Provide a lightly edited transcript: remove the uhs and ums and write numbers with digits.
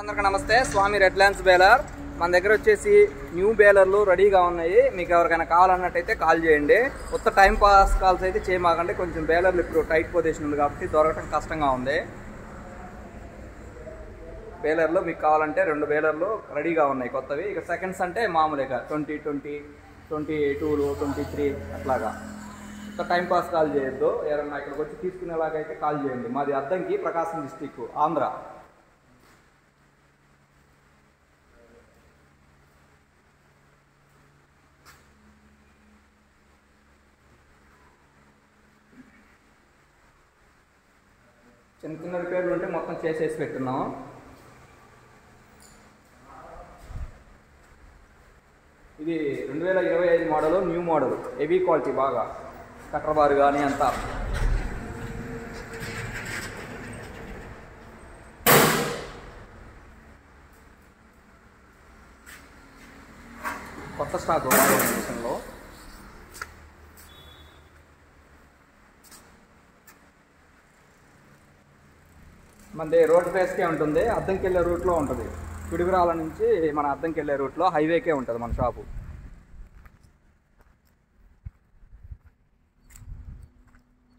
అందరికీ నమస్తే. స్వామి red lands baler మన దగ్గర వచ్చేసి న్యూ బేలర్లు రెడీగా ఉన్నాయి. మీకు ఎవరికైనా కావాలన్నట్టయితే కాల్ చేయండి. కొత్త టైం పాస్ కాల్స్ అయితే చేయమాకండి. కొంచెం బేలర్లు ఇప్పుడు టైట్ పొజిషన్ ఉంది కాబట్టి దొరకటం కష్టంగా ఉంది. బేలర్లు మీకు కావాలంటే 2 బేలర్లు రెడీగా ఉన్నాయి కొత్తవి. ఇక సెకండ్స్ అంటే మామూలుగా 2020, 22, 23 అట్లాగా. కొత్త టైం పాస్ కాల్ చేయొద్దు. ఎవరన్నా ఇక్కడికి వచ్చి తీసుకునేలాగైతే కాల్ చేయండి. మాది అద్దంకి, ప్రకాశం డిస్టిక్, ఆంధ్ర. చిన్న చిన్న రిపేర్లు ఉంటే మొత్తం చేసేసి పెట్టున్నాం. ఇది 2025 model, new model, heavy quality, బాగా కట్టర్ బార్ కానీ అంతా. కొత్త స్టాక్ లో మనది రోడ్ ఫేస్కే ఉంటుంది. అద్దంకి వెళ్ళే రూట్లో ఉంటుంది. పిడుగురాల నుంచి మన అద్దంకి వెళ్ళే రూట్లో హైవేకే ఉంటుంది మన షాపు.